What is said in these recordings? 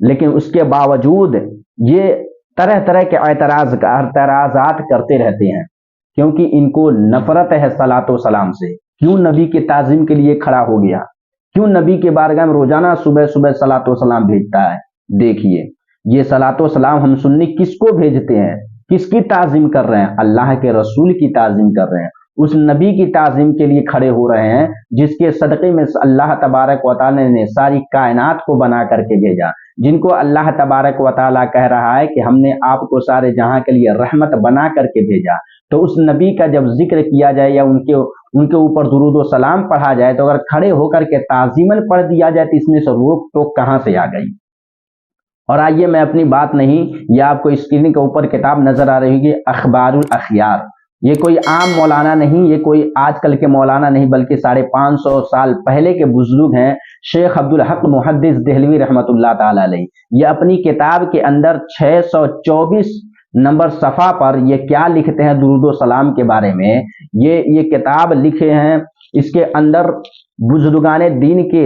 لیکن اس کے باوجود یہ طرح طرح کے اعتراضات کرتے رہتے ہیں، کیونکہ ان کو نفرت ہے صلاۃ و سلام سے۔ کیوں نبی کے تعظیم کے لیے کھڑا ہو گیا؟ کیوں نبی کے بارگاہ میں روزانہ صبح صبح صلاۃ و سلام بھیجتا ہے؟ دیکھیے، یہ صلاۃ و سلام ہم سنی کس کو بھیجتے ہیں؟ کس کی تعظیم کر رہے ہیں؟ اللہ کے رسول کی تعظیم کر رہے ہیں، اس نبی کی تعظیم کے لیے کھڑے ہو رہے ہیں جس کے صدقے میں اللہ تبارک و تعالی نے ساری کائنات کو بنا کر کے بھیجا، جن کو اللہ تبارک و تعالی کہہ رہا ہے کہ ہم نے آپ کو سارے جہاں کے لیے رحمت بنا کر کے بھیجا۔ تو اس نبی کا جب ذکر کیا جائے یا ان کے اوپر درود و سلام پڑھا جائے، تو اگر کھڑے ہو کر کے تعظیماً پڑھ دیا جائے تو اس میں سے روک ٹوک کہاں سے آ گئی؟ اور آئیے میں اپنی بات نہیں، یہ آپ کو اسکرین کے اوپر کتاب نظر آ رہی ہوگی، اخبار الاخیار۔ یہ کوئی عام مولانا نہیں، یہ کوئی آج کل کے مولانا نہیں، بلکہ 550 سال پہلے کے بزرگ ہیں، شیخ عبدالحق محدث دہلوی رحمۃ اللہ تعالی علیہ۔ یہ اپنی کتاب کے اندر 624 نمبر صفحہ پر یہ کیا لکھتے ہیں درود و سلام کے بارے میں؟ یہ کتاب لکھے ہیں، اس کے اندر بزرگان دین کے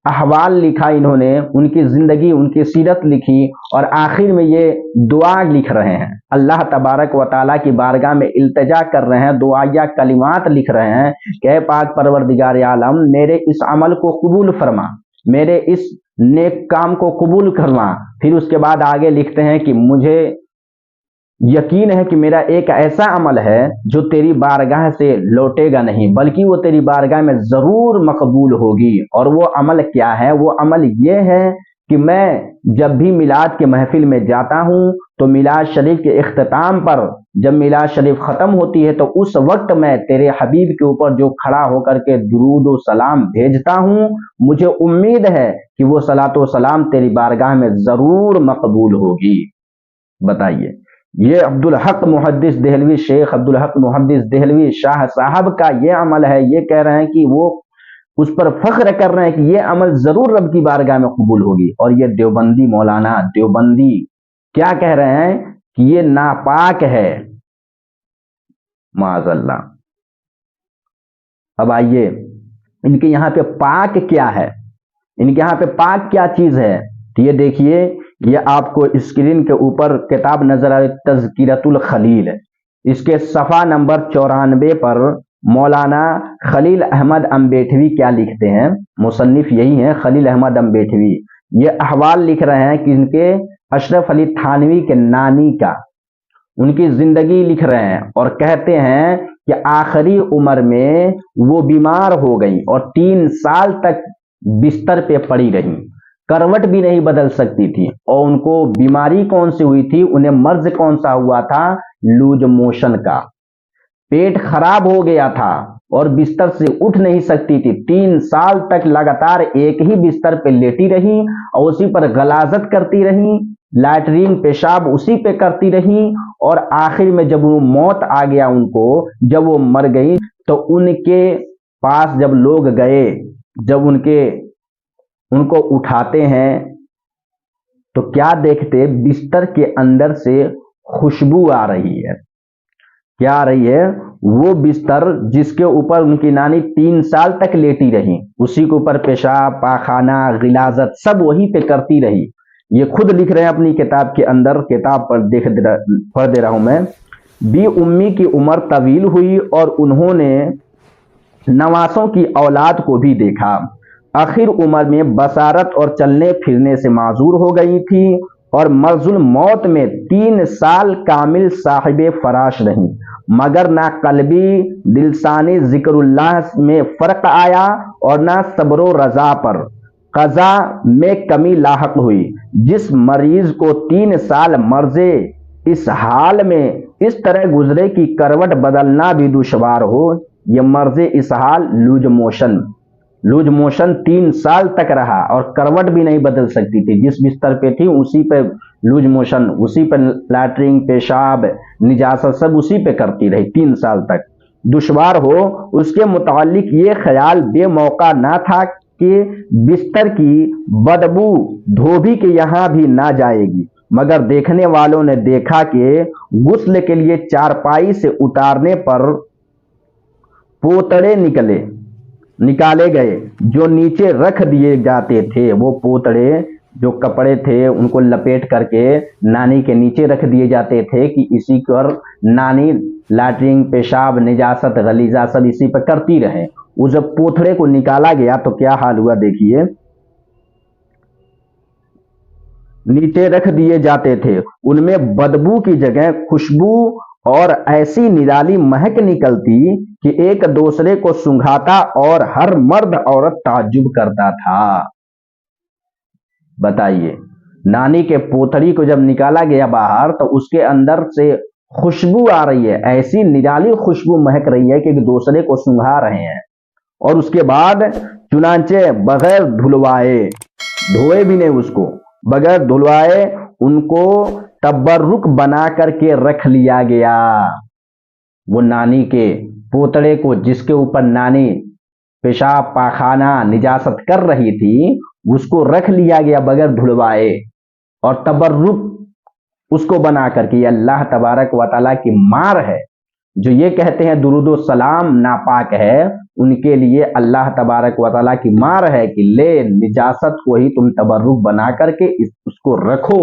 احوال لکھا انہوں نے، ان کی زندگی، ان کی سیرت لکھی، اور آخر میں یہ دعا لکھ رہے ہیں، اللہ تبارک و تعالیٰ کی بارگاہ میں التجا کر رہے ہیں، دعائیہ کلمات لکھ رہے ہیں کہ اے پاک پروردگار عالم، میرے اس عمل کو قبول فرما، میرے اس نیک کام کو قبول فرما۔ پھر اس کے بعد آگے لکھتے ہیں کہ مجھے یقین ہے کہ میرا ایک ایسا عمل ہے جو تیری بارگاہ سے لوٹے گا نہیں، بلکہ وہ تیری بارگاہ میں ضرور مقبول ہوگی۔ اور وہ عمل کیا ہے؟ وہ عمل یہ ہے کہ میں جب بھی میلاد کے محفل میں جاتا ہوں تو میلاد شریف کے اختتام پر جب میلاد شریف ختم ہوتی ہے تو اس وقت میں تیرے حبیب کے اوپر جو کھڑا ہو کر کے درود و سلام بھیجتا ہوں، مجھے امید ہے کہ وہ صلاۃ و سلام تیری بارگاہ میں ضرور مقبول ہوگی۔ بتائیے، یہ عبدالحق محدث دہلوی، شیخ عبدالحق محدث دہلوی شاہ صاحب کا یہ عمل ہے۔ یہ کہہ رہے ہیں کہ وہ اس پر فخر کر رہے ہیں کہ یہ عمل ضرور رب کی بارگاہ میں قبول ہوگی۔ اور یہ دیوبندی مولانا دیوبندی کیا کہہ رہے ہیں کہ یہ ناپاک ہے، معاذ اللہ۔ اب آئیے، ان کے یہاں پہ پاک کیا ہے؟ ان کے یہاں پہ پاک کیا چیز ہے؟ تو یہ دیکھیے، یہ آپ کو اسکرین کے اوپر کتاب نظر آ رہی تذکرۃ الخلیل، اس کے صفحہ نمبر 94 پر مولانا خلیل احمد امبیٹھوی کیا لکھتے ہیں؟ مصنف یہی ہیں خلیل احمد امبیٹھوی۔ یہ احوال لکھ رہے ہیں کہ ان کے اشرف علی تھانوی کے نانی کا، ان کی زندگی لکھ رہے ہیں، اور کہتے ہیں کہ آخری عمر میں وہ بیمار ہو گئی اور 3 سال تک بستر پہ پڑی رہی، کروٹ بھی نہیں بدل سکتی تھی۔ اور ان کو بیماری کون سی ہوئی تھی؟ انہیں مرض کون سا ہوا تھا؟ لوز موشن کا۔ پیٹ خراب ہو گیا تھا اور بستر سے اٹھ نہیں سکتی تھی۔ 3 سال تک لگاتار ایک ہی بستر پہ لیٹی رہی اور اسی پر غلاظت کرتی رہی، لیٹرین پیشاب اسی پہ کرتی رہی، اور آخر میں جب وہ موت آ گیا ان کو، جب وہ مر گئی، تو ان کے پاس جب لوگ گئے، جب ان کو اٹھاتے ہیں تو کیا دیکھتے؟ بستر کے اندر سے خوشبو آ رہی ہے۔ کیا آ رہی ہے؟ وہ بستر جس کے اوپر ان کی نانی 3 سال تک لیٹی رہی، اسی کے اوپر پیشاب، پاخانہ، غلاظت سب وہی پہ کرتی رہی۔ یہ خود لکھ رہے ہیں اپنی کتاب کے اندر، کتاب پر پڑھ دے رہا ہوں میں۔ بی امی کی عمر طویل ہوئی اور انہوں نے نواسوں کی اولاد کو بھی دیکھا۔ آخر عمر میں بصارت اور چلنے پھرنے سے معذور ہو گئی تھی اور مرض الموت میں 3 سال کامل صاحب فراش رہی، مگر نہ قلبی دلسانی ذکر اللہ میں فرق آیا اور نہ صبر و رضا پر قضا میں کمی لاحق ہوئی۔ جس مریض کو 3 سال مرض اس حال میں اس طرح گزرے کہ کروٹ بدلنا بھی دشوار ہو، یہ مرض اس حال لوز موشن 3 سال تک رہا اور کروٹ بھی نہیں بدل سکتی تھی، جس بستر پہ تھی اسی پہ لوز موشن، اسی پہ لیٹرنگ، پیشاب، نجاست سب اسی پہ کرتی رہی 3 سال تک۔ دشوار ہو، اس کے متعلق یہ خیال بے موقع نہ تھا کہ بستر کی بدبو دھوبی کے یہاں بھی نہ جائے گی، مگر دیکھنے والوں نے دیکھا کہ غسل کے لیے چارپائی سے اتارنے پر پوتڑے نکالے گئے جو نیچے رکھ دیے جاتے تھے، وہ پوتڑے جو کپڑے تھے ان کو لپیٹ کر کے نانی کے نیچے رکھ دیے جاتے تھے کہ اسی پر نانی لیٹرنگ، پیشاب، نجاست، غلیظہ سب اسی پر کرتی رہے. وہ جب پوتھڑے کو نکالا گیا تو کیا حال ہوا دیکھیے. نیچے رکھ دیے جاتے تھے، ان میں بدبو کی جگہ خوشبو اور ایسی نرالی مہک نکلتی کہ ایک دوسرے کو سنگھاتا اور ہر مرد عورت تعجب کرتا تھا. بتائیے، نانی کے پوتھڑی کو جب نکالا گیا باہر تو اس کے اندر سے خوشبو آ رہی ہے، ایسی نرالی خوشبو مہک رہی ہے کہ ایک دوسرے کو سنگھا رہے ہیں. اور اس کے بعد چنانچہ بغیر دھلوائے، دھوئے بھی نہیں، اس کو بغیر دھلوائے ان کو تبرک بنا کر کے رکھ لیا گیا. وہ نانی کے پوتڑے کو جس کے اوپر نانی پیشاب، پاخانہ، نجاست کر رہی تھی، اس کو رکھ لیا گیا بغیر دھلوائے اور تبرک اس کو بنا کر کے. یہ اللہ تبارک و تعالیٰ کی مار ہے. جو یہ کہتے ہیں درود و سلام ناپاک ہے، ان کے لیے اللہ تبارک و تعالیٰ کی مار ہے کہ لے نجاست کو ہی تم تبرک بنا کر کے اس کو رکھو.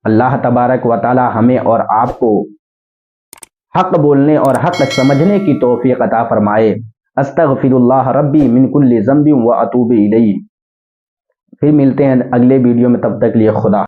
اللہ تبارک و تعالیٰ ہمیں اور آپ کو حق بولنے اور حق سمجھنے کی توفیق عطا فرمائے. استغفر اللہ ربی من کل ذنب و اتوب الیہ. پھر ملتے ہیں اگلے ویڈیو میں، تب تک لیے خدا.